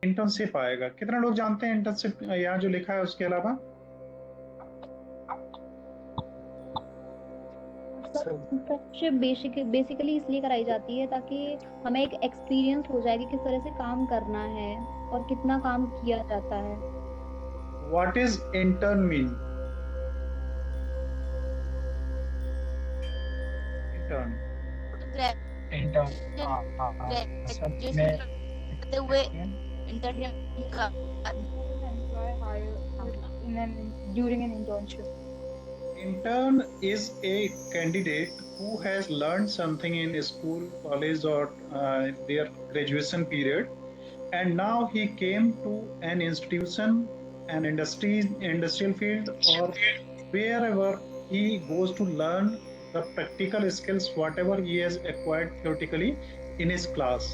Internship आएगा। कितने लोग जानते हैं इंटर्नशिप यहाँ जो लिखा है उसके अलावा? इंटर्नशिप बेसिकली इसलिए कराई जाती है ताकि हमें एक एक्सपीरियंस हो जाए कि किस तरह से काम करना है और कितना काम किया जाता है। What is intern mean? Intern. Intern. हाँ हाँ हाँ, मतलब मैं ग्रेजुएशन करते हुए एक्सपीरियंस। इंटर्नशिप का Employee hire during an internship. Intern is a candidate who has learned something in school, college, or their graduation period, and now he came to an institution, an industrial field, or wherever he goes to learn the practical skills, whatever he has acquired theoretically in his class.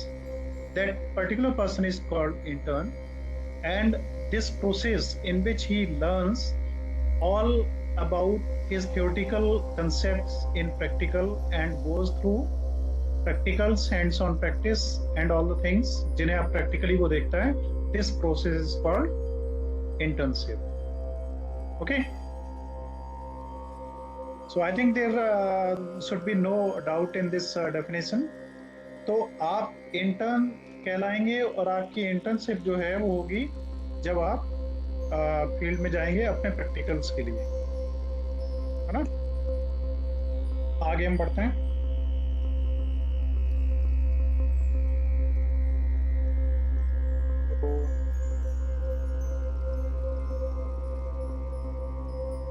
That particular person is called intern, and this process in which he learns all about his theoretical concepts in practical and goes through practicals, hands-on practice and all the things जिन्हें आप practically वो देखता है, this process is called internship. Okay, so I think there should be no doubt in this definition. तो आप intern कहलाएंगे और आपकी internship जो है वो होगी जब आप फील्ड में जाएंगे अपने प्रैक्टिकल्स के लिए, है ना। आगे हम बढ़ते हैं।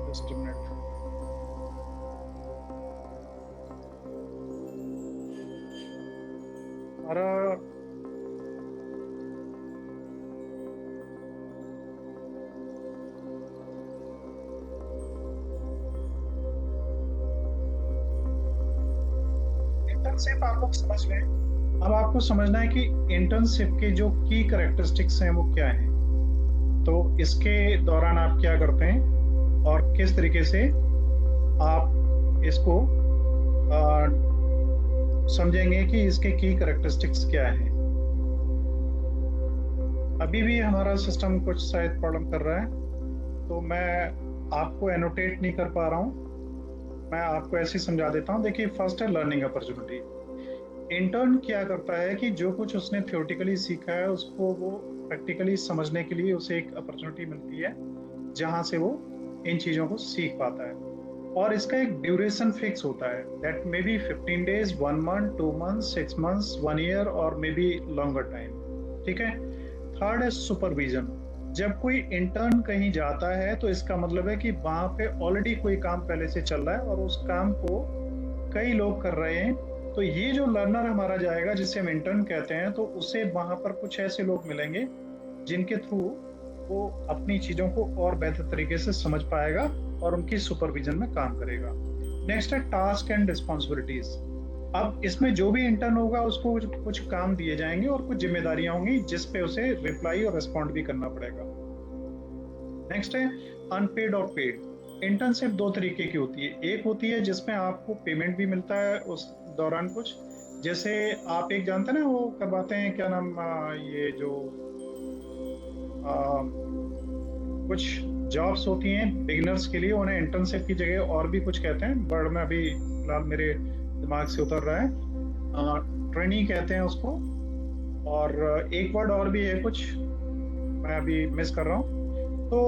Just a minute. हमारा इंटर्नशिप आप लोग समझ गए। अब आपको समझना है कि इंटर्नशिप के जो की कैरेक्टरिस्टिक्स हैं वो क्या हैं। तो इसके दौरान आप क्या करते हैं और किस तरीके से आप इसको समझेंगे कि इसके की कैरेक्टरिस्टिक्स क्या हैं। अभी भी हमारा सिस्टम कुछ शायद प्रॉब्लम कर रहा है, तो मैं आपको एनोटेट नहीं कर पा रहा हूँ, मैं आपको ऐसे ही समझा देता हूँ। देखिए, फर्स्ट है लर्निंग अपॉर्चुनिटी। इंटर्न क्या करता है कि जो कुछ उसने थियोरेटिकली सीखा है उसको वो प्रैक्टिकली समझने के लिए उसे एक अपॉर्चुनिटी मिलती है जहाँ से वो इन चीज़ों को सीख पाता है। और इसका एक ड्यूरेशन फिक्स होता है, that may be 15 days, 1 month, 2 months, 6 months, 1 year और मे बी लॉन्गर टाइम। ठीक है। थर्ड है सुपरविजन। जब कोई इंटर्न कहीं जाता है तो इसका मतलब है कि वहाँ पे ऑलरेडी कोई काम पहले से चल रहा है और उस काम को कई लोग कर रहे हैं। तो ये जो लर्नर हमारा जाएगा जिसे हम इंटर्न कहते हैं, तो उसे वहाँ पर कुछ ऐसे लोग मिलेंगे जिनके थ्रू वो अपनी चीज़ों को और बेहतर तरीके से समझ पाएगा और उनकी सुपरविजन में काम करेगा। नेक्स्ट है टास्क एंड रिस्पॉन्सिबिलिटीज। अब इसमें जो भी इंटर्न होगा उसको कुछ काम दिए जाएंगे और कुछ जिम्मेदारियां होंगी जिस पे उसे रिप्लाई और रिस्पॉन्ड भी करना पड़ेगा। नेक्स्ट है अनपेड और पेड। इंटर्नशिप दो तरीके की होती है। एक होती है जिसमें आपको पेमेंट भी मिलता है उस दौरान कुछ, जैसे आप एक जानते हैं ना वो करवाते हैं, क्या नाम, ये जो कुछ जॉब्स होती हैं बिगिनर्स के लिए, उन्हें इंटर्नशिप की जगह और भी कुछ कहते हैं, वर्ड में अभी फिलहाल मेरे दिमाग से उतर रहा है, ट्रेनी कहते हैं उसको, और एक वर्ड और भी है कुछ मैं अभी मिस कर रहा हूँ। तो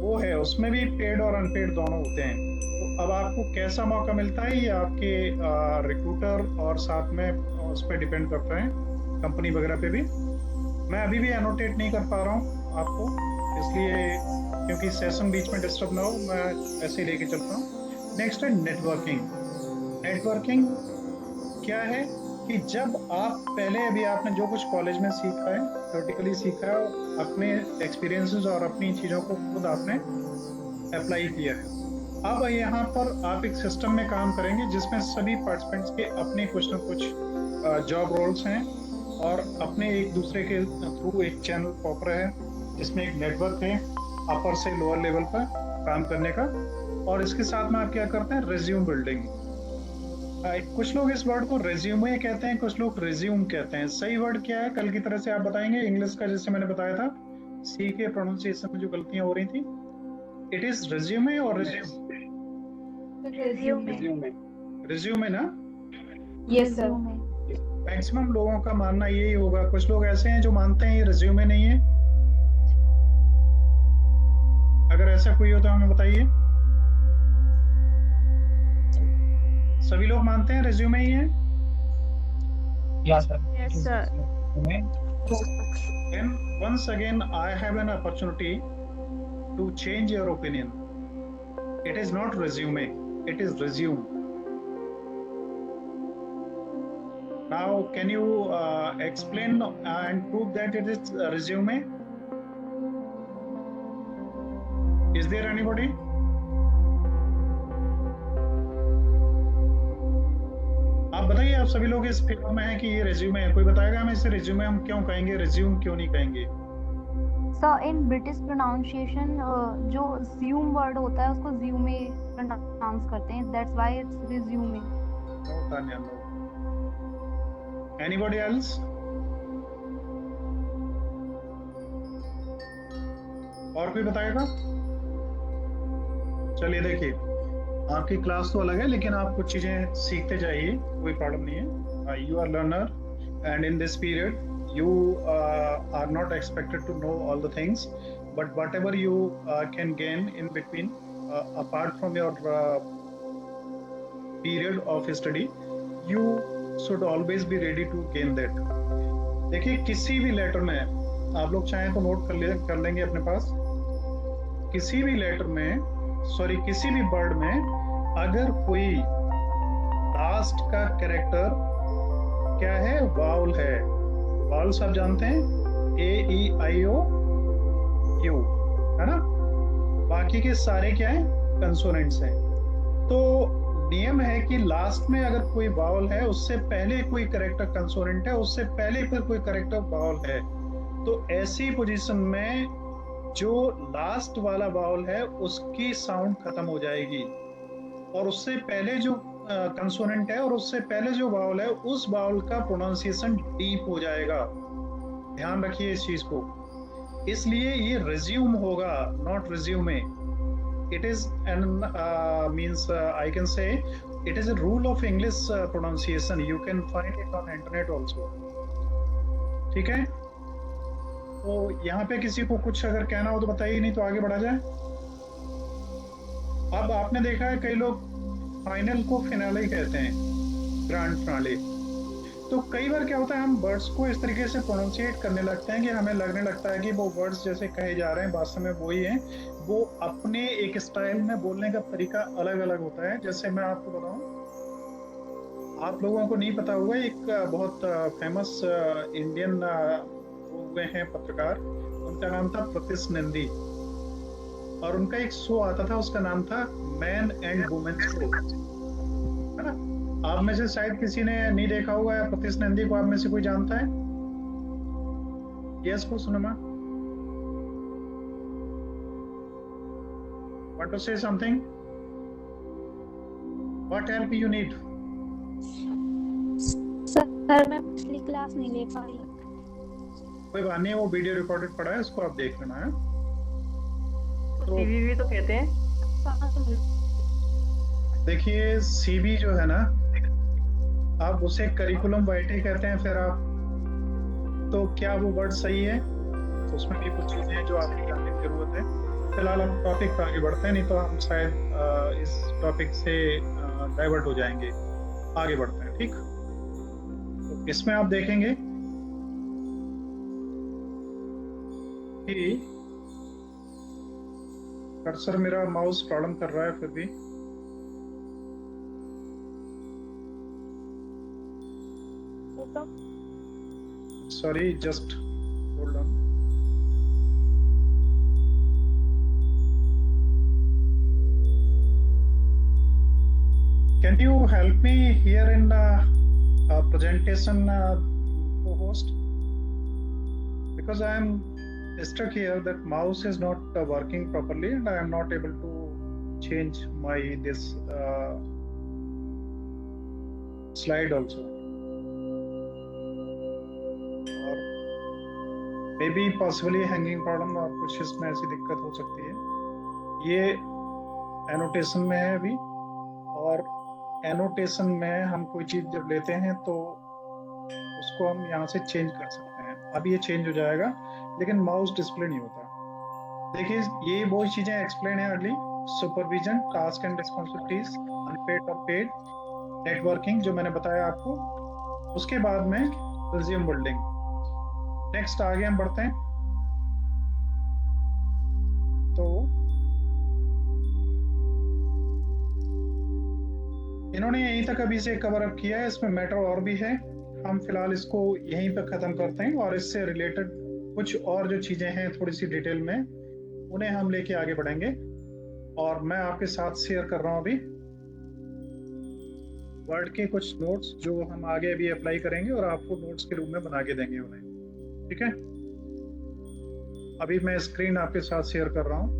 वो है, उसमें भी पेड और अनपेड दोनों होते हैं। तो अब आपको कैसा मौका मिलता है ये आपके रिक्रूटर और साथ में उस पर डिपेंड करता है, कंपनी वगैरह पे भी। मैं अभी भी एनोटेट नहीं कर पा रहा हूँ आपको, इसलिए क्योंकि सेशन बीच में डिस्टर्ब ना हो, मैं ऐसे ही लेके चलता हूँ। नेक्स्ट है नेटवर्किंग। नेटवर्किंग क्या है कि जब आप पहले अभी आपने जो कुछ कॉलेज में सीखा है, थ्योरेटिकली सीखा है, अपने एक्सपीरियंसेस और अपनी चीज़ों को खुद आपने अप्लाई किया है, अब यहाँ पर आप एक सिस्टम में काम करेंगे जिसमें सभी पार्टिसिपेंट्स के अपने कुछ न कुछ जॉब रोल्स हैं और अपने एक दूसरे के थ्रू एक चैनल प्रॉपर है जिसमें एक नेटवर्क है अपर से लोअर लेवल पर काम करने का। और इसके साथ में आप क्या करते हैं, रिज्यूम बिल्डिंग। कुछ लोग इस वर्ड को रिज्यूमे कहते हैं, कुछ लोग रिज्यूम कहते हैं। सही वर्ड क्या है कल की तरह से आप बताएंगे? इंग्लिश का जैसे मैंने बताया था, सी के प्रोनाउंसिएशन में जो गलतियां हो रही थी, इट इज रिज्यूमे और रिज्यूम? Resume. रिज्यूमे ना? Yes, sir. Resume. मैक्सिमम लोगों का मानना यही होगा। कुछ लोग ऐसे हैं जो मानते हैं ये रिज्यूमे नहीं है। अगर ऐसा कोई हो तो हमें बताइए। सभी लोग मानते हैं रिज्यूमे ही है? Yeah, sir. Yes, It is sir. resume. Then once again I have an opportunity to change your opinion. It is not resume, it is resume. Now can you explain and prove that it is resume? Is there anybody? आप बताइए, आप सभी लोग इस film में हैं कि ये रिज्यूमे है। कोई बताएगा हमें इसे रिज्यूमे हम क्यों कहेंगे, रिज्यूम क्यों नहीं कहेंगे? So in British pronunciation, जो assume word होता है उसको resume pronounce करते हैं. That's why it's resume. No, Tanya, no. Anybody else? और कोई बताएगा? चलिए देखिए, आपकी क्लास तो अलग है लेकिन आप कुछ चीजें सीखते जाइए, कोई प्रॉब्लम नहीं है। You are learner and in this period you are not expected to know all the things, but whatever you can gain in between, apart from your period of study, you should always be ready to gain that. देखिए, किसी भी letter में आप लोग चाहें तो note कर लेंगे अपने पास। किसी भी लेटर में, सॉरी किसी भी वर्ड में अगर कोई लास्ट का कैरेक्टर क्या है, वाउल है। वाउल सब जानते हैं, A-E-I-O U, है ना? बाकी के सारे क्या हैं, कंसोनेंट्स हैं। तो नियम है कि लास्ट में अगर कोई वाउल है, उससे पहले कोई कैरेक्टर कंसोनेंट है, उससे पहले फिर कोई कैरेक्टर वाउल है, तो ऐसी पोजीशन में जो लास्ट वाला वाउल है उसकी साउंड खत्म हो जाएगी और उससे पहले जो कंसोनेंट है और उससे पहले जो वाउल है उस वाउल का प्रोनाउंसिएशन डीप हो जाएगा। ध्यान रखिए इस चीज को। इसलिए ये रिज्यूम होगा, not resume. It is an means I can say it is a rule of English pronunciation. You can find it on internet also. ठीक है, तो यहाँ पे किसी को कुछ अगर कहना हो तो बताइए, नहीं तो आगे बढ़ा जाए। अब आपने देखा है कई लोग फाइनल को फिनाले कहते हैं, ग्रैंड फिनाले। तो कई बार क्या होता है, हम वर्ड्स को इस तरीके से प्रोनाउंसिएट करने लगते हैं कि हमें लगने लगता है कि वो वर्ड्स जैसे कहे जा रहे हैं वास्तव में वही हैं। वो अपने एक स्टाइल में बोलने का तरीका अलग अलग होता है। जैसे मैं आपको बताऊं, आप लोगों को नहीं पता होगा, एक बहुत फेमस इंडियन हुए हैं पत्रकार, उनका नाम था प्रतिश नंदी, और उनका एक शो आता था, उसका नाम था मैन एंड वुमेन शो, है ना? आप में से शायद किसी ने नहीं देखा होगा प्रतिश नंदी को। आप में से कोई जानता है? यस को सुनमा, want to say something? What help you need? Sir मैं पिछली क्लास नहीं ले पाई। कोई बात नहीं, वो वीडियो रिकॉर्डेड पड़ा है, उसको आप देख लेना है। तो सीवी तो कहते हैं। देखिए, सीबी जो है ना, आप उसे करिकुलम वाइटे कहते हैं। फिर आप, तो क्या वो वर्ड सही है? तो उसमें भी कुछ चीजें हैं जो आपको जानने की जरूरत है। फिलहाल हम टॉपिक पर आगे बढ़ते हैं, नहीं तो हम शायद इस टॉपिक से डाइवर्ट हो जाएंगे। आगे बढ़ते हैं, ठीक? तो इसमें आप देखेंगे कि कर्सर मेरा माउस प्रॉब्लम कर रहा है फिर भी। Sorry, just hold on. Can you help me here in the presentation, co-host? Because I am stuck here, that mouse is not working properly and I am not able to change my this slide also, और may be possibly hanging problem और कुछ इसमें ऐसी दिक्कत हो सकती है। ये एनोटेशन में है अभी, और एनोटेशन में हम कोई चीज़ जब लेते हैं तो उसको हम यहाँ से चेंज कर सकते हैं। अब ये चेंज हो जाएगा, लेकिन माउस डिस्प्ले नहीं होता। देखिए ये वो चीज़ें एक्सप्लेन है early, supervision, task and responsibilities, unpaid और पेड, नेटवर्किंग जो मैंने बताया आपको, उसके बाद में रिज्यूम बिल्डिंग। नेक्स्ट आगे हम बढ़ते हैं। तो इन्होंने यहीं तक अभी से कवर अप किया है, इसमें मैटर और भी है, हम फिलहाल इसको यहीं पर खत्म करते हैं, और इससे रिलेटेड कुछ और जो चीजें हैं थोड़ी सी डिटेल में, उन्हें हम लेके आगे बढ़ेंगे। और मैं आपके साथ शेयर कर रहा हूं अभी वर्ड के कुछ नोट्स जो हम आगे अभी अप्लाई करेंगे और आपको नोट्स के रूप में बना के देंगे उन्हें। ठीक है, अभी मैं स्क्रीन आपके साथ शेयर कर रहा हूं।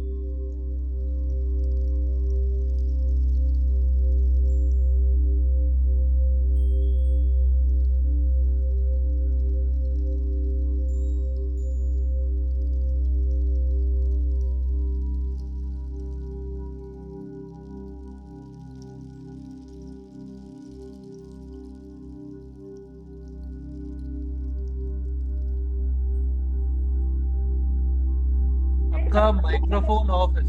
आपका माइक्रोफोन ऑफ है।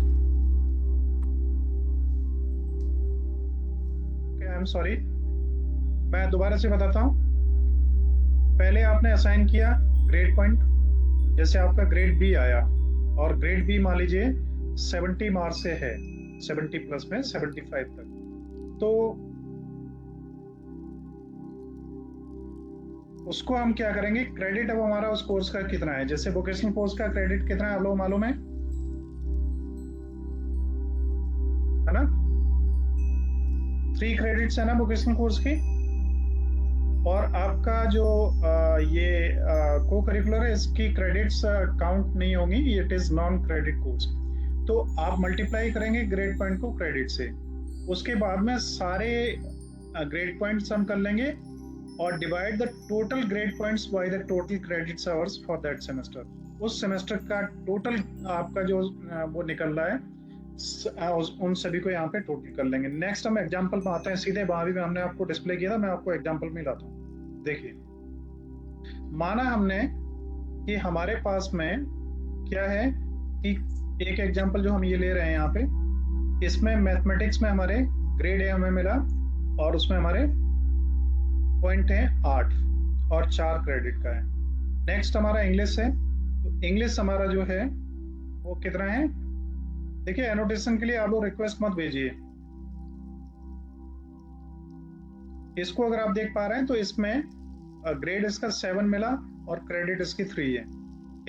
आई एम सॉरी, मैं दोबारा से बताता हूँ। पहले आपने असाइन किया ग्रेड पॉइंट, जैसे आपका ग्रेड बी आया, और ग्रेड बी मान लीजिए 70 मार्क्स से है, 70 प्लस में 75 तक, तो उसको हम क्या करेंगे, क्रेडिट अब हमारा उस कोर्स का कितना है। जैसे वोकेशनल कोर्स का क्रेडिट कितना है आप लोगों को मालूम है ना? 3 क्रेडिट्स है ना वोकेशनल कोर्स की। और आपका जो ये को करिकुलर है, इसकी क्रेडिट्स काउंट नहीं होंगी, it is non credit course. तो आप मल्टीप्लाई करेंगे ग्रेड पॉइंट को क्रेडिट से, उसके बाद में सारे ग्रेड पॉइंट्स हम कर लेंगे और divide the total grade points by the total credits hours for that semester. उस सेमेस्टर का टोटल आपका जो वो निकल रहा है, उन सभी को यहाँ पे टोटल कर लेंगे। नेक्स्ट हम एग्जांपल में आते हैं सीधे, वहां भी हमने आपको डिस्प्ले किया था, मैं आपको एग्जांपल में लाता हूँ। देखिए, माना हमने कि हमारे पास में क्या है कि एक एग्जांपल जो हम ये ले रहे हैं यहाँ पे, इसमें मैथमेटिक्स में हमारे ग्रेड ए हमें मिला, और उसमें हमारे पॉइंट है 8 और 4 क्रेडिट का है। नेक्स्ट हमारा इंग्लिश है, तो इंग्लिश हमारा जो है वो कितना है। देखिए, एनोटेशन के लिए आप लोग रिक्वेस्ट मत भेजिए। इसको अगर आप देख पा रहे हैं तो इसमें ग्रेड इसका 7 मिला और क्रेडिट इसकी 3 है।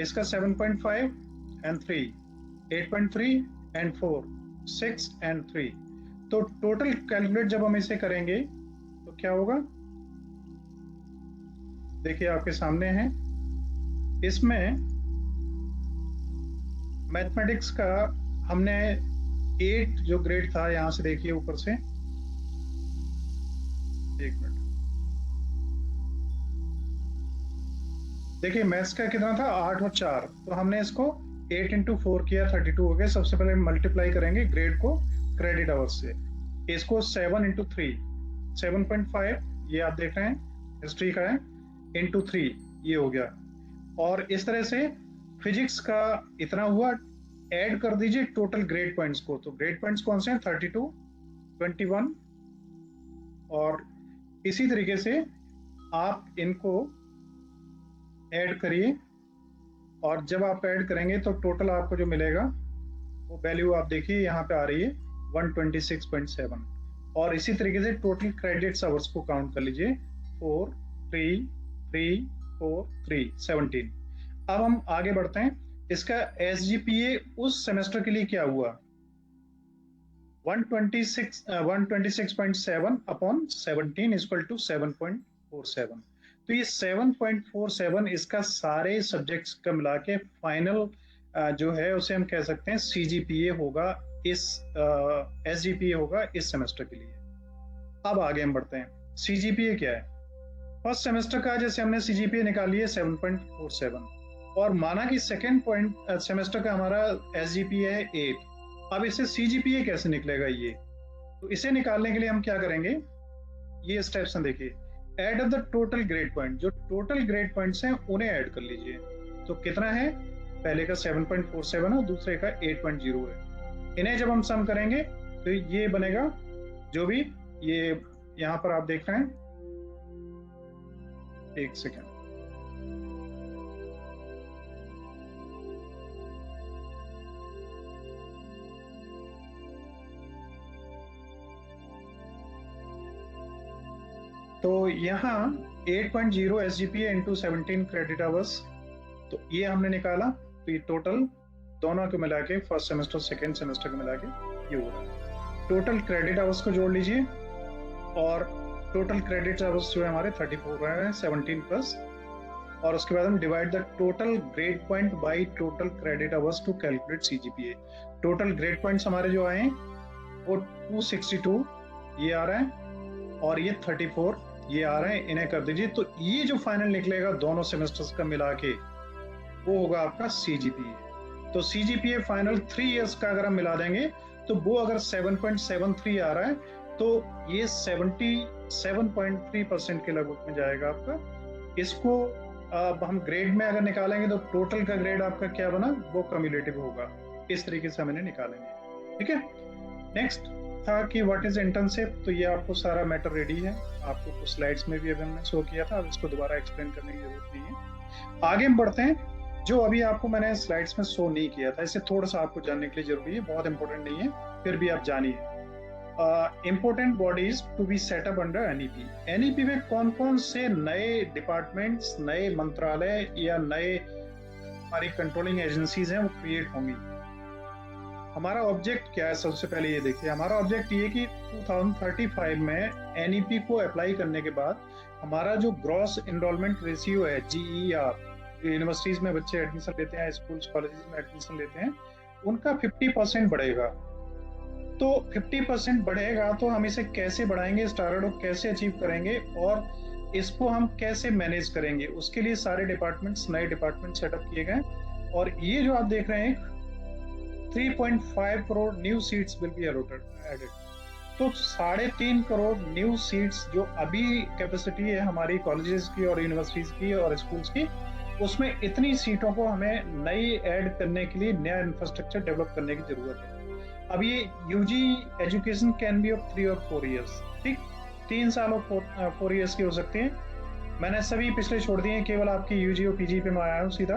इसका 7.5 एंड 3, 8.3 एंड 4, 6 एंड 3। तो टोटल कैलकुलेट जब हम इसे करेंगे तो क्या होगा, देखिए आपके सामने है। इसमें मैथमेटिक्स का हमने 8 जो ग्रेड था, यहां से देखिए ऊपर से, एक मिनट, देखिए मैथ्स का कितना था 8 और 4, तो हमने इसको 8 इंटू 4 किया, 32 हो गए। सबसे पहले मल्टीप्लाई करेंगे ग्रेड को क्रेडिट आवर्स से। इसको 7 इंटू 3, 7.5 ये आप देख रहे हैं हिस्ट्री का है, इंटू 3 ये हो गया। और इस तरह से फिजिक्स का इतना हुआ, ऐड कर दीजिए टोटल ग्रेड पॉइंट्स को। तो ग्रेड पॉइंट्स कौन से हैं, 32, 21, और इसी तरीके से आप इनको ऐड करिए, और जब आप ऐड करेंगे तो टोटल आपको जो मिलेगा वो वैल्यू आप देखिए यहाँ पे आ रही है 126.7। और इसी तरीके से टोटल क्रेडिट्स आवर्स को काउंट कर लीजिए, 4, 3, 3, 4, 3, 17। अब हम आगे बढ़ते हैं। इसका SGPA उस सेमेस्टर के लिए क्या हुआ, 126.7 अपॉन 17 इक्वल टू 7.47। तो ये 7.47 इसका सारे सब्जेक्ट्स का मिला के फाइनल जो है उसे हम कह सकते हैं CGPA होगा, इस SGPA होगा इस सेमेस्टर के लिए। अब आगे हम बढ़ते हैं। CGPA क्या है? फर्स्ट सेमेस्टर का जैसे हमने CGPA निकाली है 7.47 और माना कि सेकेंड सेमेस्टर का हमारा SGPA है 8। अब इससे CGPA कैसे निकलेगा ये? तो इसे निकालने के लिए हम क्या करेंगे, ये स्टेप्स हैं देखिए। Add of the total grade point, जो टोटल ग्रेड पॉइंट्स हैं उन्हें ऐड कर लीजिए। तो कितना है? पहले का 7.47 है और दूसरे का 8.0 है। इन्हें जब हम सम करेंगे तो ये बनेगा, जो भी ये यहाँ पर आप देख रहे हैं, एक सेकेंड, तो यहाँ 8.0 SGPA इंटू 17 क्रेडिट आवर्स, तो ये हमने निकाला। तो ये टोटल दोनों को मिला के, फर्स्ट सेमेस्टर सेकेंड सेमेस्टर को मिला के ये हुआ। टोटल क्रेडिट आवर्स को जोड़ लीजिए और टोटल क्रेडिट आवर्स जो है हमारे 34 है 17 प्लस, और उसके बाद हम divide the total grade point by total credit hours to calculate CGPA। Total grade points हमारे जो आए वो 262 ये आ रहा है और ये 34 ये आ रहे हैं, इन्हें कर दीजिए। तो ये जो फाइनल निकलेगा दोनों सेमेस्टर्स का मिला के वो होगा आपका CGPA। तो CGPA फाइनल 3 इयर्स का अगर हम मिला देंगे तो वो अगर 7.73 आ रहा है तो ये 77.3% के लगभग में जाएगा आपका। इसको अब हम ग्रेड में अगर निकालेंगे तो टोटल का ग्रेड आपका क्या बना, वो कम्युलेटिव होगा। इस तरीके से हम इन्हें निकालेंगे, ठीक है। नेक्स्ट था कि व्हाट इज इंटर्नशिप, तो ये आपको सारा मैटर रेडी है, आपको कुछ स्लाइड्स में भी अभी हमने शो किया था, अब इसको दोबारा एक्सप्लेन करने की जरूरत नहीं है। आगे हम बढ़ते हैं, जो अभी आपको मैंने स्लाइड्स में शो नहीं किया था, इसे थोड़ा सा आपको जानने के लिए जरूरी है, बहुत इंपॉर्टेंट नहीं है, फिर भी आप जानिए। Important bodies to be setup under NEP। NEP में कौन कौन से नए डिपार्टमेंट्स, नए मंत्रालय या नए हमारी कंट्रोलिंग एजेंसीज हैं वो क्रिएट होंगी। हमारा ऑब्जेक्ट क्या है, सबसे पहले ये देखिए, हमारा ऑब्जेक्ट ये कि 2035 में NEP को अप्लाई करने के बाद हमारा जो ग्रॉस एनरोलमेंट रेशियो है GER, यूनिवर्सिटीज में बच्चे एडमिशन लेते हैं, स्कूल्स कॉलेजेस में एडमिशन लेते हैं, उनका 50% बढ़ेगा। तो 50% बढ़ेगा तो हम इसे कैसे बढ़ाएंगे, इस टारगेट को कैसे अचीव करेंगे और इसको हम कैसे मैनेज करेंगे, उसके लिए सारे डिपार्टमेंट्स, नए डिपार्टमेंट सेटअप किए गए। और ये जो आप देख रहे हैं 3.5 crore new seats will be added. तो 3.5 करोड़ न्यू सीट्स जो अभी कैपेसिटी है हमारी कॉलेजेस की और यूनिवर्सिटीज की और स्कूल्स की, उसमें इतनी सीटों को हमें नई ऐड करने के लिए नया इंफ्रास्ट्रक्चर डेवलप करने की जरूरत है। अब ये UG education can be of 3 और 4 इयर्स, ठीक, 3 साल और 4 इयर्स की हो सकती है। मैंने सभी पिछले छोड़ दिए, केवल आपकी UG और PG पे मैं आया हूँ सीधा।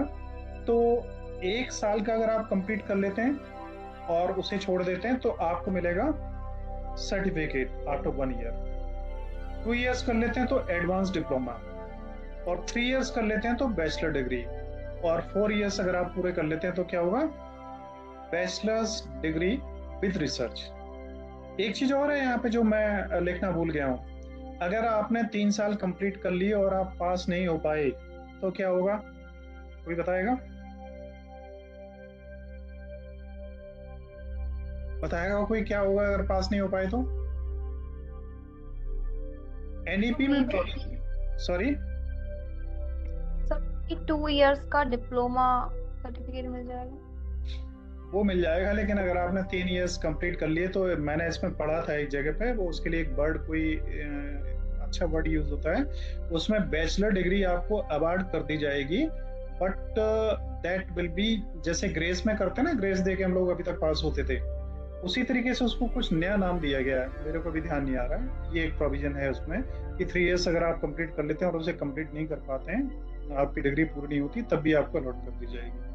तो 1 साल का अगर आप कंप्लीट कर लेते हैं और उसे छोड़ देते हैं तो आपको मिलेगा सर्टिफिकेट आफ्टर 1 ईयर। 2 इयर्स कर लेते हैं तो एडवांस डिप्लोमा, और 3 इयर्स कर लेते हैं तो बैचलर डिग्री, और 4 इयर्स अगर आप पूरे कर लेते हैं तो क्या होगा, बैचलर्स डिग्री विद रिसर्च। एक चीज और है यहाँ पे जो मैं लिखना भूल गया हूँ, अगर आपने 3 साल कंप्लीट कर लिए और आप पास नहीं हो पाए तो क्या होगा, कोई बताएगा? बताएगा कोई क्या होगा अगर पास नहीं हो पाए तो? NEP में सॉरी 2 इयर्स का डिप्लोमा सर्टिफिकेट मिल जाएगा, वो मिल जाएगा, लेकिन अगर आपने 3 इयर्स कंप्लीट कर लिए तो मैंने इसमें पढ़ा था एक जगह पे, वो उसके लिए एक वर्ड, कोई अच्छा वर्ड यूज होता है, उसमें बैचलर डिग्री आपको अवार्ड कर दी जाएगी, बट दैट विल बी, जैसे ग्रेस में करते हैं ना, ग्रेस दे के हम लोग अभी तक पास होते थे, उसी तरीके से उसको कुछ नया नाम दिया गया है, मेरे को भी ध्यान नहीं आ रहा है। ये एक प्रोविजन है उसमें कि 3 इयर्स अगर आप कंप्लीट कर लेते हैं और उसे कंप्लीट नहीं कर पाते हैं, आपकी डिग्री पूरी नहीं होती, तब भी आपको अलॉट कर दी जाएगी।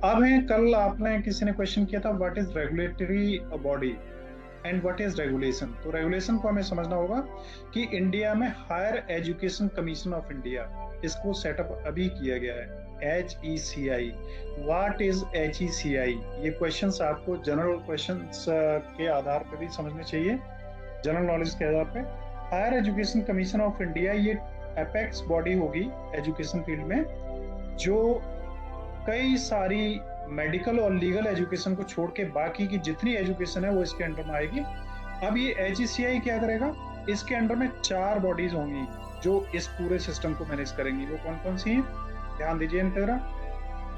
अब है, कल आपने किसी ने क्वेश्चन किया था what is regulatory body and what is regulation. तो रेगुलेशन को हमें समझना होगा कि इंडिया में higher education commission of India, इसको सेटअप अभी किया गया है, HECI। What is HECI? ये क्वेश्चंस आपको जनरल क्वेश्चंस के आधार पर भी समझने चाहिए, जनरल नॉलेज के आधार पे। Higher education commission of India ये एपेक्स बॉडी होगी एजुकेशन फील्ड में, जो कई सारी मेडिकल और लीगल एजुकेशन को छोड़ के बाकी की जितनी एजुकेशन है वो इसके अंडर में आएगी। अब ये HECI क्या करेगा, इसके अंडर में 4 बॉडीज होंगी जो इस पूरे सिस्टम को मैनेज करेंगी। वो कौन कौन सी हैं? ध्यान दीजिए इन तरह,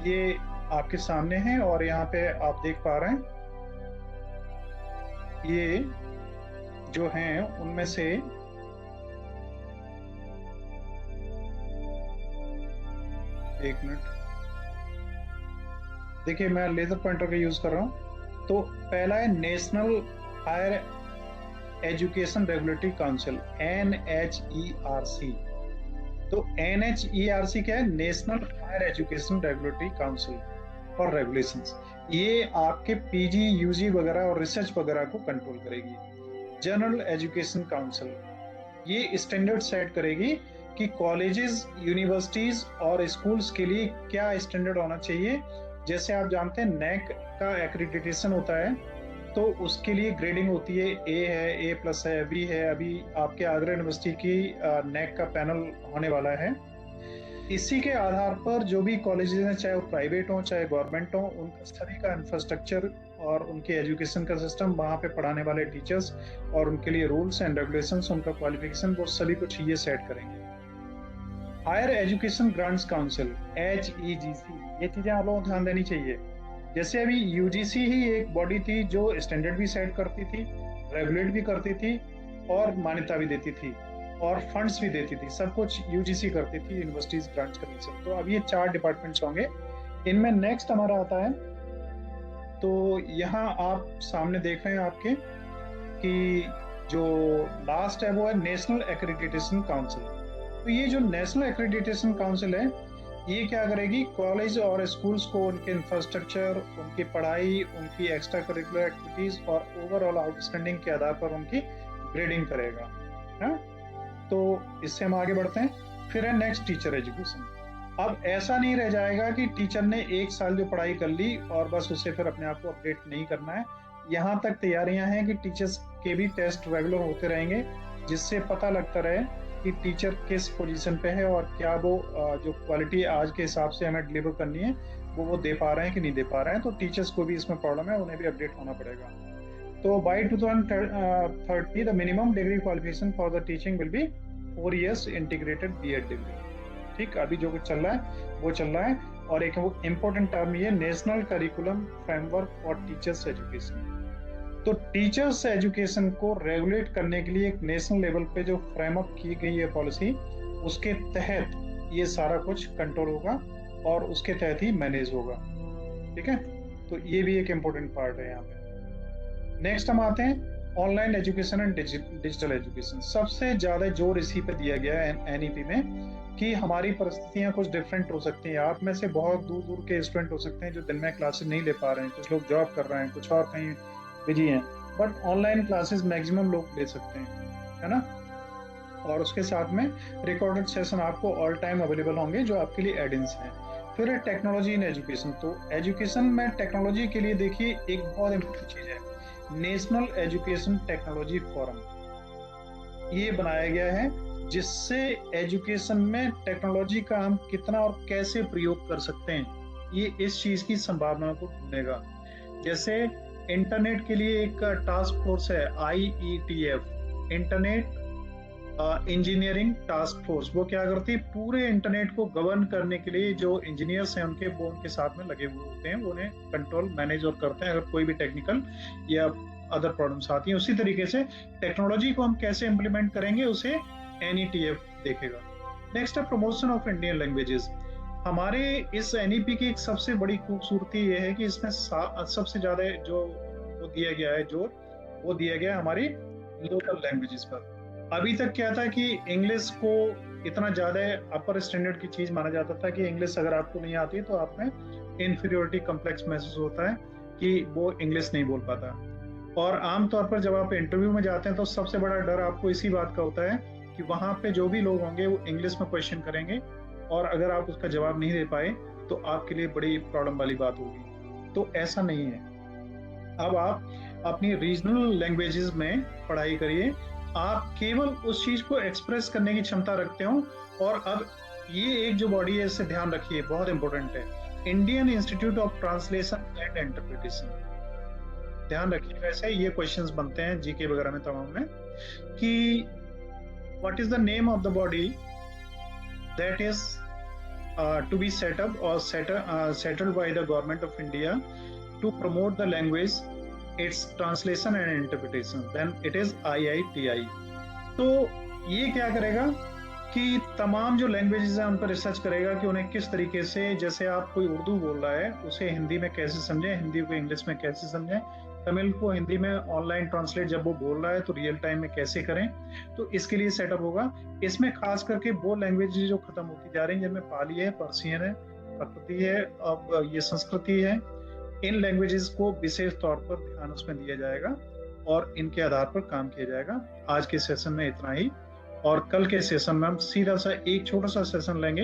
ये आपके सामने है और यहाँ पे आप देख पा रहे हैं ये जो हैं उनमें से एक मिनट, देखिए मैं लेजर पॉइंटर का यूज कर रहा हूं। तो पहला है national higher education regulatory council, NHERC। तो NHERC क्या है? National higher education regulatory council for regulations. ये आपके PG, UG वगैरह और रिसर्च वगैरह को कंट्रोल करेगी। जनरल एजुकेशन काउंसिल ये स्टैंडर्ड सेट करेगी कि कॉलेजेस, यूनिवर्सिटीज और स्कूल्स के लिए क्या स्टैंडर्ड होना चाहिए। जैसे आप जानते हैं NAC का एक्रीडिटेशन होता है, तो उसके लिए ग्रेडिंग होती है, A है, A+ है, B है। अभी आपके आगरा यूनिवर्सिटी की NAC का पैनल होने वाला है। इसी के आधार पर जो भी कॉलेजेस हैं, चाहे वो प्राइवेट हो चाहे गवर्नमेंट हो, उनका सभी का इंफ्रास्ट्रक्चर और उनके एजुकेशन का सिस्टम, वहाँ पे पढ़ाने वाले टीचर्स और उनके लिए रूल्स एंड रेगुलेशंस, उनका क्वालिफिकेशन, वो सभी कुछ ये सेट करेंगे। Higher education grants council, HEGC, ये चीजें आप लोगों को ध्यान देनी चाहिए। जैसे अभी UGC ही एक बॉडी थी जो स्टैंडर्ड भी सेट करती थी, रेगुलेट भी करती थी और मान्यता भी देती थी और फंड्स भी देती थी, सब कुछ UGC करती थी, यूनिवर्सिटीज ग्रांट्स कमीशन। तो अब ये 4 डिपार्टमेंट्स होंगे। इनमें नेक्स्ट हमारा आता है, तो यहाँ आप सामने देख रहे हैं आपके कि जो लास्ट है वो है नेशनल एक्रेडिटेशन काउंसिल। तो ये जो नेशनल एक्रेडिटेशन काउंसिल है, ये क्या करेगी? कॉलेज और स्कूल्स को उनके इंफ्रास्ट्रक्चर, उनकी पढ़ाई, उनकी एक्स्ट्रा करिकुलर एक्टिविटीज और ओवरऑल आउटस्टैंडिंग के आधार पर उनकी ग्रेडिंग करेगा, है? तो इससे हम आगे बढ़ते हैं। फिर है नेक्स्ट टीचर एजुकेशन। अब ऐसा नहीं रह जाएगा कि टीचर ने 1 साल जो पढ़ाई कर ली और बस उसे फिर अपने आप को अपडेट नहीं करना है। यहाँ तक तैयारियां हैं कि टीचर्स के भी टेस्ट रेगुलर होते रहेंगे, जिससे पता लगता रहे कि टीचर किस पोजीशन पे है और क्या वो जो क्वालिटी आज के हिसाब से हमें डिलीवर करनी है वो दे पा रहे हैं कि नहीं दे पा रहे हैं। तो टीचर्स को भी इसमें प्रॉब्लम है, उन्हें भी अपडेट होना पड़ेगा। तो by 2030 the minimum degree qualification for the teaching will be 4 years integrated B.Ed degree. ठीक, अभी जो कुछ चल रहा है वो चल रहा है। और एक इम्पोर्टेंट टर्म ये national curriculum framework for teachers education. तो टीचर्स एजुकेशन को रेगुलेट करने के लिए एक नेशनल लेवल पे जो फ्रेमअप की गई है पॉलिसी, उसके तहत ये सारा कुछ कंट्रोल होगा और उसके तहत ही मैनेज होगा। ठीक है, तो ये भी एक इम्पोर्टेंट पार्ट है यहाँ पे। नेक्स्ट हम आते हैं online education and digital education. सबसे ज्यादा जोर इसी पे दिया गया है NEP में कि हमारी परिस्थितियां कुछ डिफरेंट हो सकती हैं। आप में से बहुत दूर दूर के स्टूडेंट हो सकते हैं जो दिन में क्लासेस नहीं ले पा रहे हैं, कुछ लोग जॉब कर रहे हैं, कुछ और कहीं बिजी हैं, बट ऑनलाइन क्लासेस मैक्सिमम लोग ले सकते हैं, है ना? और उसके साथ में रिकॉर्डेड सेशन आपको ऑल टाइम अवेलेबल होंगे जो आपके लिए एड-इन्स हैं। फिर है टेक्नोलॉजी इन एजुकेशन। तो एजुकेशन में टेक्नोलॉजी के लिए देखिए एक बहुत इंपॉर्टेंट चीज है, नेशनल एजुकेशन टेक्नोलॉजी फोरम। ये बनाया गया है जिससे एजुकेशन में टेक्नोलॉजी का हम कितना और कैसे प्रयोग कर सकते हैं, ये इस चीज की संभावना को ढूंढेगा। जैसे इंटरनेट के लिए एक टास्क फोर्स है IETF, internet engineering task force. वो क्या करती है? पूरे इंटरनेट को गवर्न करने के लिए जो इंजीनियर्स हैं वो उनके साथ में लगे हुए होते हैं, वो उन्हें कंट्रोल मैनेज और करते हैं अगर कोई भी टेक्निकल या अदर प्रॉब्लम्स आती हैं। उसी तरीके से टेक्नोलॉजी को हम कैसे इम्प्लीमेंट करेंगे उसे NETF देखेगा। नेक्स्ट है प्रमोशन ऑफ इंडियन लैंग्वेजेस। हमारे इस NEP की एक सबसे बड़ी खूबसूरती ये है कि इसमें सबसे ज्यादा जो वो दिया गया है जोर, वो दिया गया है हमारी लोकल लैंग्वेजेस पर। अभी तक क्या था कि इंग्लिश को इतना ज्यादा अपर स्टैंडर्ड की चीज माना जाता था कि इंग्लिश अगर आपको नहीं आती तो आप में इन्फीरियोरिटी कम्प्लेक्स महसूस होता है कि वो इंग्लिश नहीं बोल पाता। और आमतौर पर जब आप इंटरव्यू में जाते हैं तो सबसे बड़ा डर आपको इसी बात का होता है कि वहां पे जो भी लोग होंगे वो इंग्लिश में क्वेश्चन करेंगे और अगर आप उसका जवाब नहीं दे पाए तो आपके लिए बड़ी प्रॉब्लम वाली बात होगी। तो ऐसा नहीं है, अब आप अपनी रीजनल लैंग्वेजेस में पढ़ाई करिए, आप केवल उस चीज को एक्सप्रेस करने की क्षमता रखते हो। और अब ये एक जो बॉडी है इससे ध्यान रखिए, बहुत इंपॉर्टेंट है, Indian institute of translation and interpretation. ध्यान रखिएगा, ऐसे ये क्वेश्चंस बनते हैं जीके वगैरह में तमाम में कि what is the name of the body that is to be set up or settled by the government of India to promote the language, its translation and interpretation? Then it is IITI. तो ये क्या करेगा कि तमाम जो languages हैं उन पर रिसर्च करेगा कि उन्हें किस तरीके से, जैसे आप कोई उर्दू बोल रहा है उसे हिंदी में कैसे समझें, हिंदी को इंग्लिश में कैसे समझें, तमिल को हिंदी में ऑनलाइन ट्रांसलेट जब वो बोल रहा है तो रियल टाइम में कैसे करें। तो इसके लिए सेटअप होगा। इसमें खास करके वो लैंग्वेज जो खत्म होती जा रही हैं, जिनमें पाली है, पर्सियन है, प्राकृति है, अब ये संस्कृति है, इन लैंग्वेजेस को विशेष तौर पर ध्यान उसमें दिया जाएगा और इनके आधार पर काम किया जाएगा। आज के सेशन में इतना ही, और कल के सेशन में हम सीधा सा एक छोटा सा सेशन लेंगे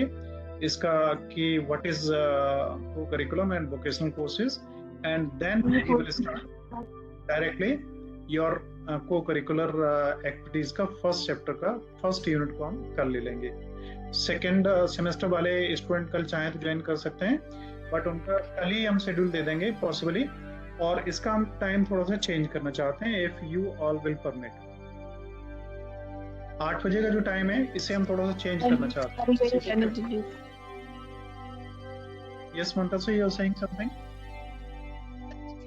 इसका कि what is co curriculum and vocational courses, and then we will start directly your co curricular activities का फर्स्ट चैप्टर का फर्स्ट यूनिट को हम कल ले लेंगे। सेकेंड सेमेस्टर वाले स्टूडेंट कल चाहें तो ज्वाइन कर सकते हैं, बट उनका कल ही हम शेड्यूल दे देंगे पॉसिबली, और इसका हम टाइम थोड़ा सा चेंज करना चाहते हैं if you all will permit. 8 बजे का जो टाइम है इसे हम थोड़ा सा चेंज करना चाहते हैं। यस मंता, you are saying something?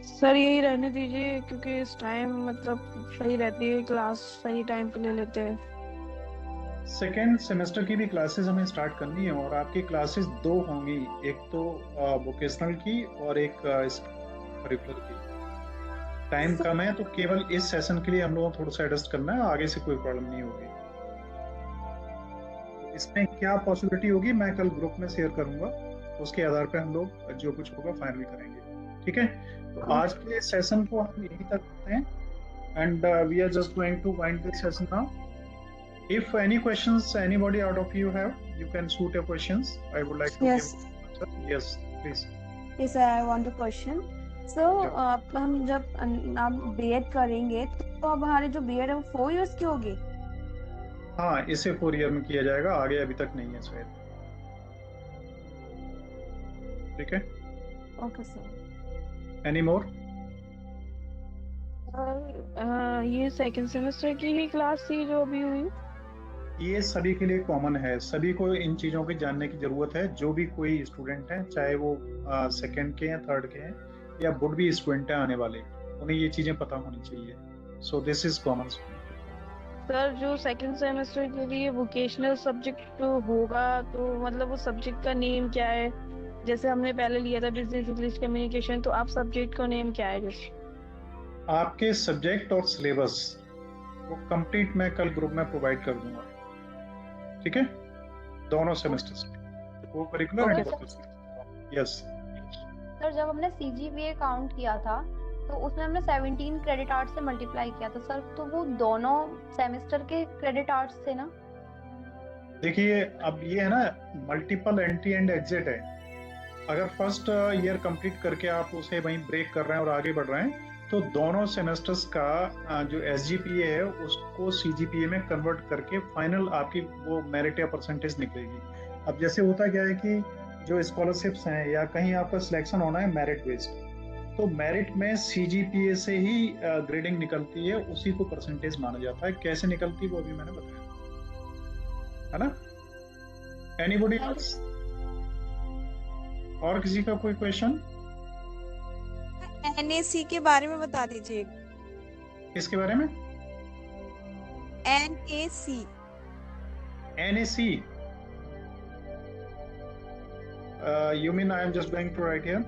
Sir यही रहने दीजिए, क्योंकि इस टाइम मतलब सही रहती है, क्लास सही टाइम पे ले लेते हैं। सेकेंड सेमेस्टर की भी क्लासेस हमें स्टार्ट करनी है, और आपकी क्लासेस 2 होंगी, एक तो वोकेशनल की और एक करिकुलर की। टाइम कम है तो केवल इस सेशन के लिए हम लोगों को थोड़ा सा एडजस्ट करना है, आगे से कोई प्रॉब्लम नहीं होगी। इसमें क्या पॉसिबिलिटी होगी मैं कल ग्रुप में शेयर करूंगा, उसके आधार पे हम लोग जो कुछ होगा फाइनल करेंगे। ठीक है, तो आज के सेशन को हम यहीं तक करते हैं, and we are just going to wind this session now. If any questions anybody out of you have, you can shoot your questions. I would like to Yes. give. Yes, please. Yes, I want a question. So, हम जब आप B.Ed करेंगे तो अब हमारी जो B.Ed है वो 4 years की होगी? हाँ, इसे 4 ईयर में किया जाएगा, आगे अभी तक नहीं है शायद। ठीक है? Okay, sir. Any more? ये सेकंड सेमेस्टर की ही क्लास थी जो अभी हुई? ये सभी के लिए कॉमन है, सभी को इन चीज़ों की जानने की ज़रूरत है। जो भी कोई स्टूडेंट हैं, चाहे वो सेकंड के हैं, थर्ड के हैं, या वुड भी स्टूडेंट हैं आने वाले, उन्हें ये चीज़ें पता होनी चाहिए। So this is common. Sir जो सेकंड सेमेस्टर के लिए वोकेशनल सब्जेक्ट होगा, तो मतलब वो सब्जेक्ट का नेम क्या है? जैसे हमने पहले लिया था बिजनेस इंग्लिश कम्युनिकेशन, तो आप सब्जेक्ट का नेम क्या है? जैसे आपके सब्जेक्ट और सिलेबस वो कंप्लीट मैं कल ग्रुप में प्रोवाइड कर दूंगा। ठीक है, दोनों सेमेस्टर्स वो curricular and vocational. Yes sir, जब हमने CGPA काउंट किया था तो उसमें हमने 17 क्रेडिट आवर्स से मल्टीप्लाई किया था सर, तो वो दोनों सेमेस्टर के क्रेडिट आवर्स थे ना? देखिए, अब ये है ना, मल्टीपल एंट्री एंड एग्जिट है। अगर फर्स्ट ईयर कंप्लीट करके आप उसे वहीं ब्रेक कर रहे हैं और आगे बढ़ रहे हैं, तो दोनों सेमेस्टर्स का जो SGPA है उसको CGPA में कन्वर्ट करके फाइनल आपकी वो मेरिट या परसेंटेज निकलेगी। अब जैसे होता क्या है कि जो स्कॉलरशिप्स हैं या कहीं आपका सिलेक्शन होना है मेरिट बेस्ड, तो मेरिट में CGPA से ही ग्रेडिंग निकलती है, उसी को परसेंटेज माना जाता है। कैसे निकलती है वो अभी मैंने बताया, है ना? Anybody else? और किसी का कोई क्वेश्चन? NAC के बारे में बता दीजिए। किसके बारे में? NAC। NAC? You mean I am just going to write here?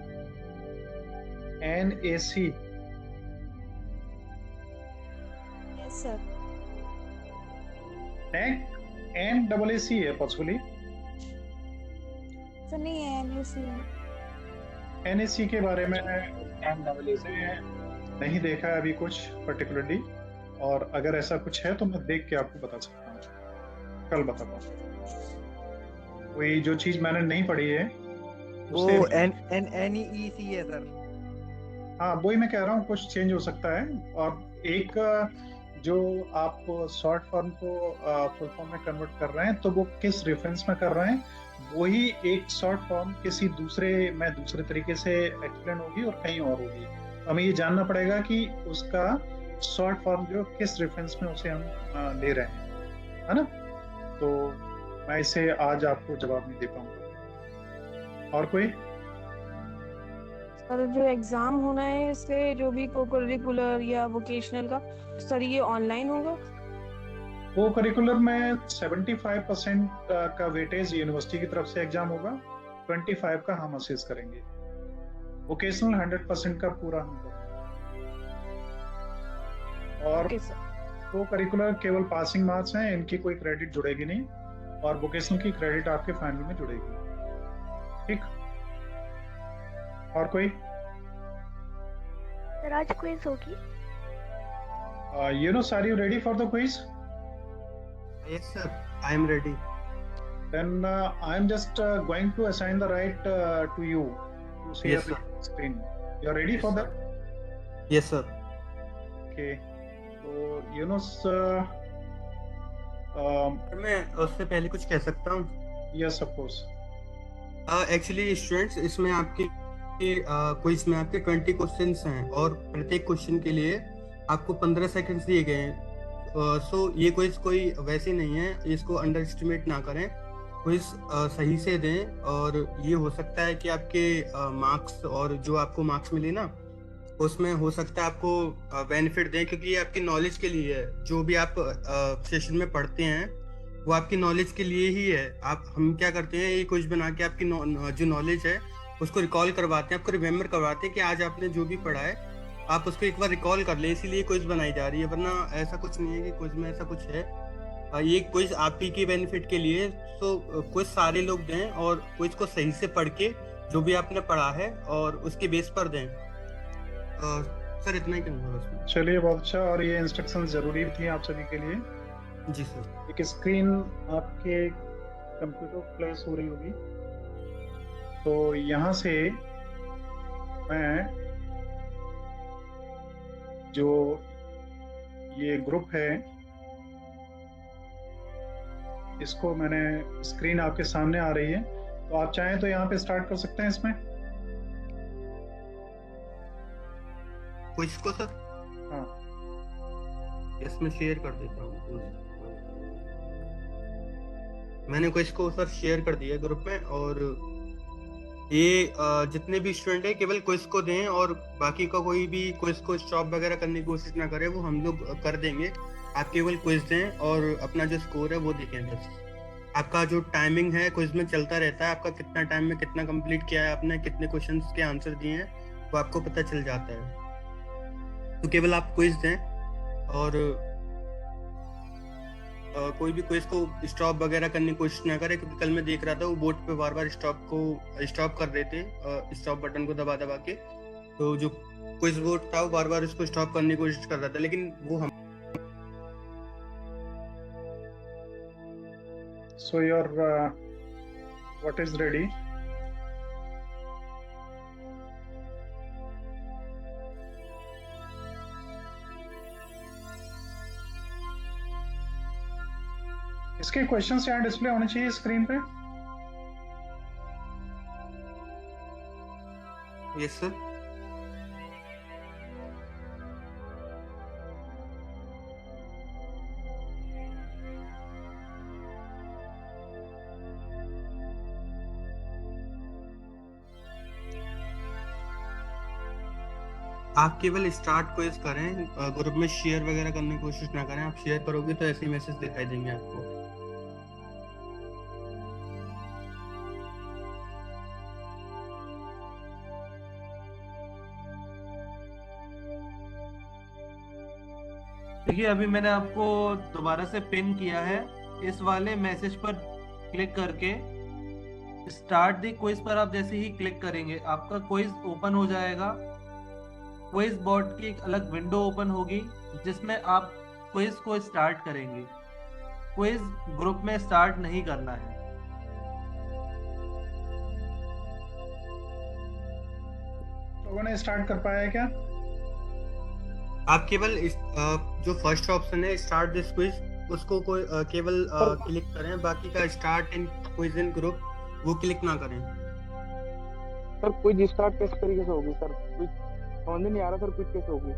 NAC. Yes, sir. NAAC है possibly. सर नहीं है NAC। NAC के बारे में नहीं देखा है अभी कुछ पर्टिकुलरली, और अगर ऐसा कुछ है तो मैं देख के आपको बता सकता हूँ, कल बता पाऊँ। कोई जो चीज मैंने नहीं पढ़ी है वो NEEC है सर। हाँ, वही मैं कह रहा हूँ, कुछ चेंज हो सकता है। और एक जो आप शॉर्ट फॉर्म को फुल फॉर्म में कन्वर्ट कर रहे हैं, तो वो किस रेफरेंस में कर रहे हैं, वही एक शॉर्ट फॉर्म किसी दूसरे तरीके से एक्सप्लेन होगी और कहीं और होगी। हमें ये जानना पड़ेगा कि उसका शॉर्ट फॉर्म जो किस रेफरेंस में उसे हम ले रहे हैं। है ना। तो मैं इसे आज आपको जवाब नहीं दे पाऊंगा। और कोई? सर जो एग्जाम होना है इससे जो भी को करिकुलर या वोकेशनल का, सर ये ऑनलाइन होगा? वो करिकुलर में 75% का वेटेज यूनिवर्सिटी की तरफ से एग्जाम होगा, 25 का हम असेस करेंगे। वोकेशनल 100% का पूरा हम करेंगे। और ओके सर। वो करिकुलर केवल पासिंग मार्क्स हैं, इनकी कोई क्रेडिट जुड़ेगी नहीं, और वोकेशनल की क्रेडिट आपके फाइनल में जुड़ेगी। ठीक। और कोई? सर आज क्विज होगी? Yunus, are you ready for the quiz? Yes, sir. I am ready. Then I am just going to assign the right to you to share Yes, the sir. screen. You are ready Yes, for sir. that? Yes, sir. Okay. So Yunus, मैं उससे पहले कुछ कह सकता हूँ? yes, of course. Actually students, इसमें आपके quiz में आपके 20 क्वेश्चंस हैं और प्रत्येक क्वेश्चन के लिए आपको 15 सेकंड्स दिए गए हैं। सो ये क्विज कोई वैसे नहीं है, इसको अंडर एस्टिमेट ना करें, क्विज सही से दें। और ये हो सकता है कि आपके मार्क्स और जो आपको मार्क्स मिले ना, उसमें हो सकता है आपको बेनिफिट दें, क्योंकि ये आपकी नॉलेज के लिए है। जो भी आप सेशन में पढ़ते हैं वो आपकी नॉलेज के लिए ही है। हम क्या करते हैं, ये क्विज बना के आपकी जो नॉलेज है उसको रिकॉल करवाते हैं, आपको रिमेम्बर करवाते हैं कि आज आपने जो भी पढ़ा है आप उसको एक बार रिकॉल कर ले, इसीलिए क्विज बनाई जा रही है। वरना ऐसा कुछ नहीं है कि क्विज में ऐसा कुछ है। ये क्विज आप ही के बेनिफिट के लिए। तो क्विज सारे लोग दें और क्विज को सही से पढ़ के जो भी आपने पढ़ा है और उसके बेस पर दें। सर इतना ही कहूँगा उसमें। चलिए, बहुत अच्छा। और ये इंस्ट्रक्शंस जरूरी थी आप सभी के लिए। जी सर। एक स्क्रीन आपके कंप्यूटर प्लेस हो रही होगी, तो यहाँ से मैं जो ये ग्रुप है इसको मैंने, स्क्रीन आपके सामने आ रही है, तो आप चाहें तो यहाँ पे स्टार्ट कर सकते हैं इसमें। क्विज को सर? हाँ, इसमें शेयर कर देता हूँ। मैंने क्विज को सर शेयर कर दिया ग्रुप में। और ये जितने भी स्टूडेंट हैं केवल क्विज को दें, और बाकी का कोई भी क्विज को स्टॉप वगैरह करने की कोशिश ना करे, वो हम लोग कर देंगे। आप केवल क्विज दें और अपना जो स्कोर है वो देखें बस। आपका जो टाइमिंग है क्विज में चलता रहता है, आपका कितना टाइम में कितना कंप्लीट किया है आपने, कितने क्वेश्चंस के आंसर दिए हैं, वो आपको पता चल जाता है। तो केवल आप क्विज दें और कोई भी क्विज को स्टॉप वगैरह करने की कोशिश ना करें, क्योंकि कल मैं देख रहा था वो बोर्ड पे बार बार स्टॉप कर रहे थे, स्टॉप बटन को दबा दबा के। तो जो क्विज बोर्ड था वो बार बार इसको स्टॉप करने की कोशिश कर रहा था, लेकिन वो हम so your what is ready? इसके क्वेश्चंस यहाँ डिस्प्ले होने चाहिए स्क्रीन पे। Yes sir. आप केवल स्टार्ट क्विज करें, ग्रुप में शेयर वगैरह करने की कोशिश ना करें। आप शेयर करोगे तो ऐसे ही मैसेज दिखाई देंगे आपको। देखिए अभी मैंने आपको दोबारा से पिन किया है। इस वाले मैसेज पर क्लिक करके स्टार्ट द क्विज पर आप जैसे ही क्लिक करेंगे आपका क्विज ओपन हो जाएगा। क्विज बोर्ड की एक अलग विंडो ओपन होगी जिसमें आप क्विज को स्टार्ट करेंगे। क्विज ग्रुप में स्टार्ट नहीं करना है। लोगों ने स्टार्ट कर पाया है क्या? आप केवल जो फर्स्ट ऑप्शन है स्टार्ट दिस क्विज, उसको केवल क्लिक करें। बाकी का start in quiz in group वो क्लिक ना करें। सर क्विज स्टार्ट किस तरीके से होगी? सर कुछ समझ नहीं आ रहा सर, क्विज कैसे होगी?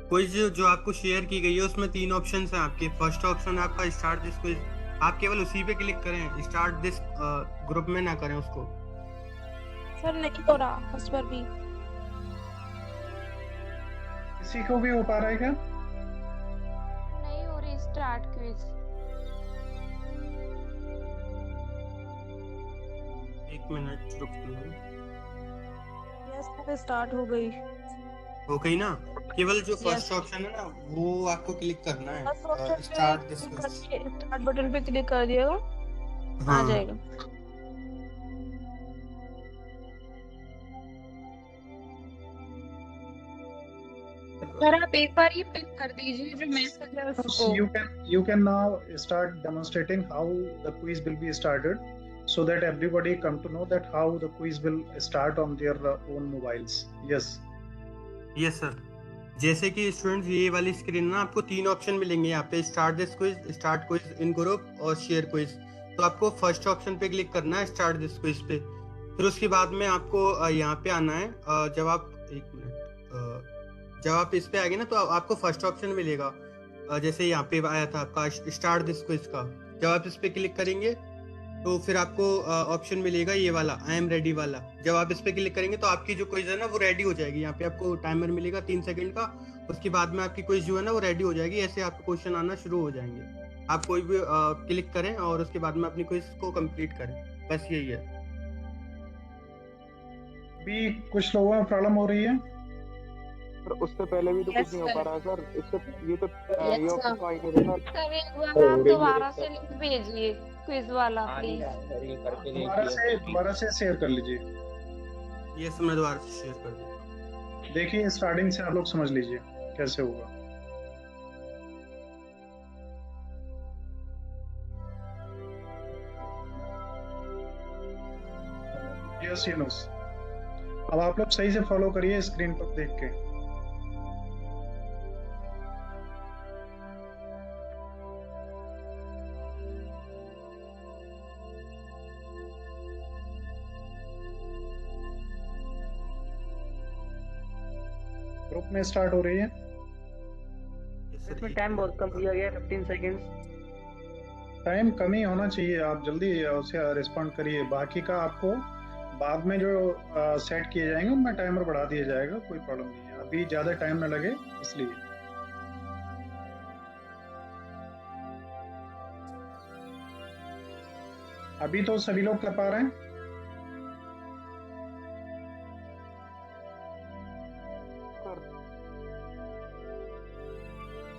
क्विज जो आपको शेयर की गई है उसमें 3 ऑप्शंस हैं आपके। फर्स्ट ऑप्शन आपका स्टार्ट दिस क्विज, आप केवल उसी पे क्लिक करें, स्टार्ट दिस ग्रुप में ना करें उसको। सर नहीं हो रहा उस पर भी। किसी को भी हो पा रहा है क्या? नहीं हो रही स्टार्ट क्विज। एक मिनट रुक लो। यस सर स्टार्ट हो गई। हो गई ना? केवल जो Yes. फर्स्ट ऑप्शन है ना वो आपको क्लिक करना है, फर्स्ट ऑप्शन पे स्टार्ट दिस क्लिक क्विज। करके स्टार्ट बटन पे क्लिक कर दिएगा, आ हाँ जाएगा। सर आप एक बार ये पिक कर दीजिए जो मैसेज है उसको। You can now start demonstrating how the quiz will be started, so that everybody come to know that how the quiz will start on their own mobiles. Yes. Yes sir. जैसे कि students ये वाली screen ना आपको 3 option मिलेंगे यहाँ पे, start this quiz, start quiz in group और शेयर क्विज। तो आपको फर्स्ट ऑप्शन पे क्लिक करना है, स्टार्ट दिस क्विज पे। फिर उसके बाद में आपको यहाँ पे आना है। जब आप एक मिनट जब आप इस पे आएंगे ना तो आपको फर्स्ट ऑप्शन मिलेगा, जैसे यहाँ पे आया था आपका स्टार्ट दिस क्विज का। जब आप इस पे क्लिक करेंगे तो फिर आपको ऑप्शन मिलेगा ये वाला, आई एम रेडी वाला। जब आप इस पे क्लिक करेंगे तो आपकी जो क्विज है ना वो रेडी हो जाएगी। यहाँ पे आपको टाइमर मिलेगा 3 सेकंड का, उसके बाद में आपकी क्विज जो है ना वो रेडी हो जाएगी। ऐसे आपको क्वेश्चन आना शुरू हो जाएंगे। आप कोई भी क्लिक करें और उसके बाद में अपनी क्विज को कंप्लीट करें, बस यही है। भी कुछ लोगों में प्रॉब्लम हो रही है। पर उससे पहले भी तो Yes, कुछ नहीं हो sir. पा रहा सर। इससे ये तो Yes, ये sir. ऑप्शन तो आई नहीं रहा सर। सर एक बार आप दोबारा से लिंक भेजिए क्विज वाला प्लीज। दोबारा से शेयर कर लीजिए। ये सब मैं दोबारा से शेयर कर दूँ। देखिए स्टार्टिंग से आप लोग समझ लीजिए कैसे होगा। यस यूनुस, अब आप लोग सही से फॉलो करिए स्क्रीन पर देख के। ग्रुप में स्टार्ट हो रही है। इसमें टाइम बहुत कम दिया गया है, 15 सेकंड्स। टाइम कम ही होना चाहिए, आप जल्दी उसे रिस्पॉन्ड करिए। बाकी का आपको बाद में जो सेट किए जाएंगे उनमें टाइमर बढ़ा दिया जाएगा, कोई प्रॉब्लम नहीं है। अभी ज्यादा टाइम ना लगे इसलिए। अभी तो सभी लोग कर पा रहे हैं।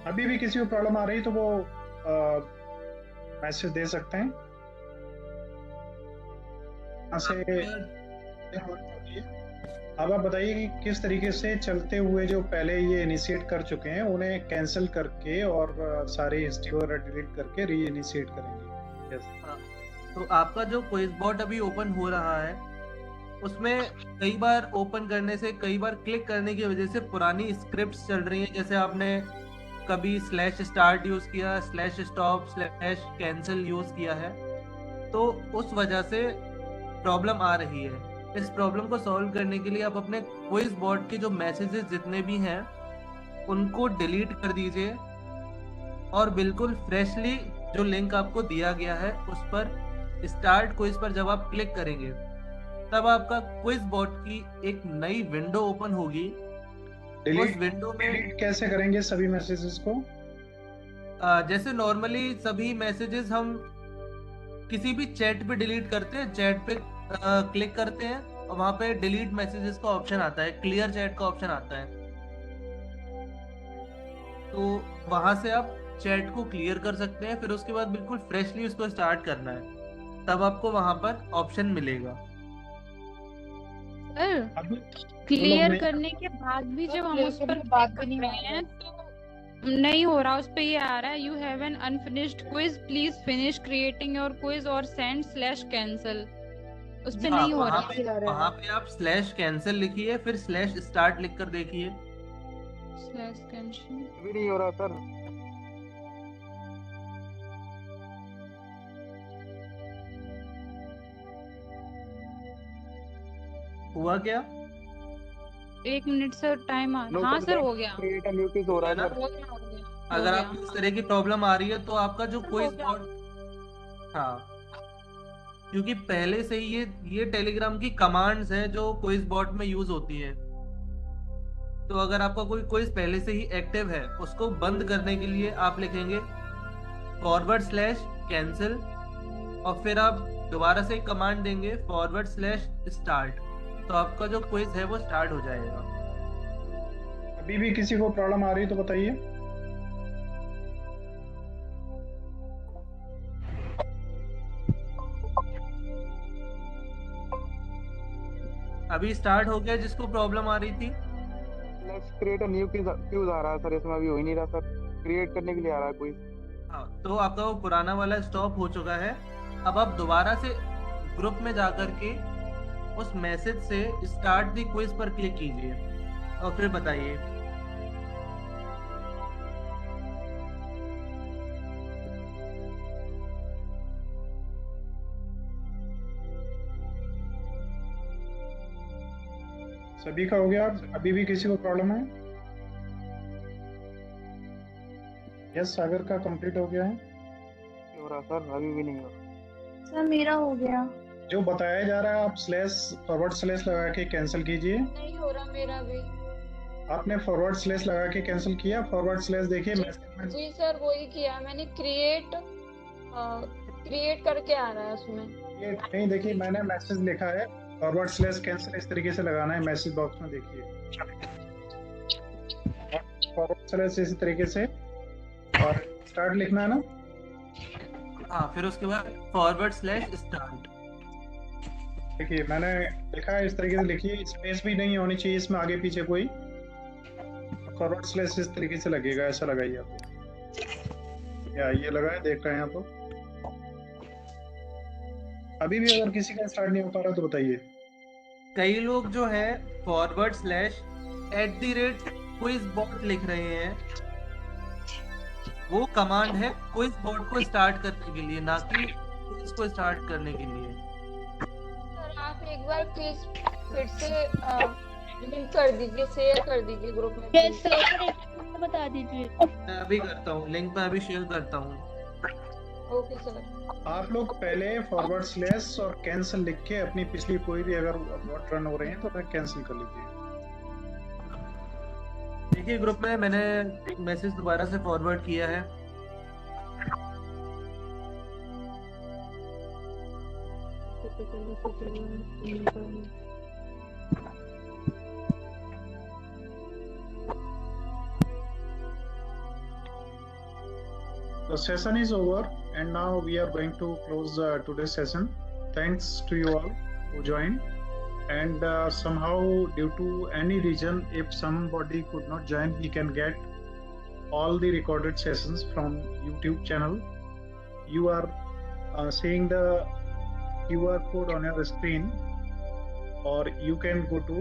अभी भी किसी को प्रॉब्लम आ रही तो वो मैसेज दे सकते हैं। यहाँ से अब आप बताइए कि किस तरीके से चलते हुए जो पहले ये इनिशिएट कर चुके हैं उन्हें कैंसिल करके और सारी हिस्ट्री वगैरह डिलीट करके री इनिशिएट करेंगे। यस। तो आपका जो क्विज बोर्ड अभी ओपन हो रहा है उसमें कई बार ओपन करने से, कई बार क्लिक करने की वजह से पुरानी स्क्रिप्ट्स चल रही हैं। जैसे आपने कभी /start यूज किया, /stop, /cancel यूज किया है, तो उस वजह से प्रॉब्लम आ रही है। इस प्रॉब्लम को सॉल्व करने के लिए आप अपने क्विज बोर्ड के जो मैसेजेस जितने भी हैं उनको डिलीट कर दीजिए और बिल्कुल फ्रेशली जो लिंक आपको दिया गया है उस पर स्टार्ट क्विज पर जब आप क्लिक करेंगे तब आपका क्विज बोर्ड की एक नई विंडो ओपन होगी। उस विंडो में डिलीट कैसे करेंगे सभी मैसेजेस को? जैसे नॉर्मली सभी मैसेजेस हम किसी भी चैट पे डिलीट करते हैं, चैट पे क्लिक करते हैं और वहां पे डिलीट मैसेजेस का ऑप्शन आता है, क्लियर चैट का ऑप्शन आता है। तो वहां से आप चैट को क्लियर कर सकते हैं, फिर उसके बाद बिल्कुल फ्रेशली उसको स्टार्ट करना है, तब आपको वहां पर ऑप्शन मिलेगा। क्लियर करने के बाद भी जब हम उस पर बात कर रहे हैं तो नहीं हो रहा, उस पे ये आ रहा है you have an unfinished quiz, please finish creating your quiz और सेंड /cancel। उस पे नहीं हो रहा है। वहां पे आप /cancel लिखिए, फिर /start लिख कर देखिए। /cancel भी नहीं हो रहा सर। हुआ क्या? 1 मिनट सर टाइम नो हाँ सर हो गया क्रिएट अ न्यू क्विज हो रहा है है ना? सर। हो गया हो गया हो अगर गया आपको इस तरह की प्रॉब्लम आ रही है तो आपका जो हो क्विज गया। बॉट, हाँ, क्योंकि पहले से ही ये टेलीग्राम की कमांड्स है जो क्विज बॉट में यूज होती है। तो अगर आपका कोई क्विज पहले से ही एक्टिव है, उसको बंद करने के लिए आप लिखेंगे /cancel और फिर आप दोबारा से कमांड देंगे /start, तो आपका जो क्विज है वो स्टार्ट हो जाएगा। अभी भी किसी को प्रॉब्लम आ रही है तो बताइए। अभी स्टार्ट हो गया जिसको प्रॉब्लम आ रही थी। Let's create a new quiz आ रहा है सर, इसमें अभी हो ही नहीं रहा सर, क्रिएट करने के लिए आ रहा है कोई। हाँ, तो आपका वो पुराना वाला स्टॉप हो चुका है। अब आप दोबारा से ग्रुप में जाकर के उस मैसेज से स्टार्ट द क्विज पर क्लिक कीजिए और फिर बताइए। सभी का हो गया? अभी भी किसी को प्रॉब्लम है? यस, सागर का कंप्लीट हो गया है। नहीं हो रहा सर, अभी भी नहीं हो रहा। सर मेरा हो गया। जो बताया जा रहा है आप // लगा के कैंसिल कीजिए। नहीं हो रहा मेरा भी। आपने // लगा के कैंसिल किया? // देखिए मैसेज में। जी सर वही किया मैंने, क्रिएट करके आ रहा है उसमें। ये नहीं, देखिए मैंने मैसेज लिखा है // कैंसिल, इस तरीके से लगाना है मैसेज बॉक्स में। देखिए // इसी तरीके से और स्टार्ट लिखना है ना। हाँ, फिर उसके बाद /start। देखिए मैंने लिखा है इस तरीके से, लिखिए, स्पेस भी नहीं होनी चाहिए इसमें आगे पीछे कोई। // इस तरीके से लगेगा, ऐसा लगाइए आप। या ये लगा है, देख रहे हैं आप। अभी भी अगर किसी का स्टार्ट नहीं हो पा रहा तो बताइए। कई लोग जो है /@quizbot लिख रहे हैं, वो कमांड है क्विज बॉट को स्टार्ट करने के लिए, ना कि क्विज को स्टार्ट करने के लिए। सर आप एक बार प्लीज फिर से लिंक कर दीजिए, शेयर कर दीजिए ग्रुप में। यस सर, बता दीजिए। मैं अभी करता हूँ, लिंक मैं अभी शेयर करता हूँ। Okay sir. आप लोग पहले // और कैंसिल लिख के अपनी पिछली कोई भी अगर बॉट रन हो रहे हैं तो उन्हें कैंसिल कर लीजिए। देखिए ग्रुप में मैंने मैसेज दोबारा से फॉरवर्ड किया है। The session is over and now we are going to close today's session. Thanks to you all who joined, and somehow due to any reason, if somebody could not join, he can get all the recorded sessions from YouTube channel. You are seeing the QR code on your screen, or you can go to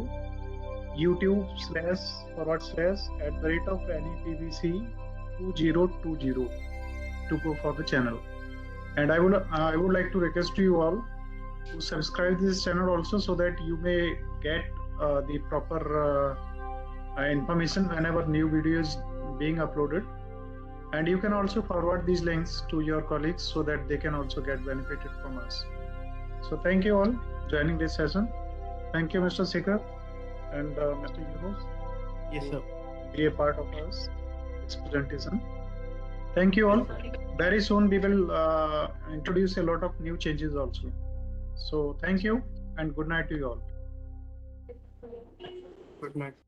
YouTube//NEPVC2020 to go for the channel. And I would like to request you all to subscribe this channel also, so that you may get the proper information whenever new videos being uploaded. And you can also forward these links to your colleagues so that they can also get benefited from us. So thank you all joining this session. Thank you, Mr. Sikar and Mr. Yunus. Yes, sir. Be a part of us this presentation. Thank you all. Very soon we will introduce a lot of new changes also. So thank you and good night to you all. Good night.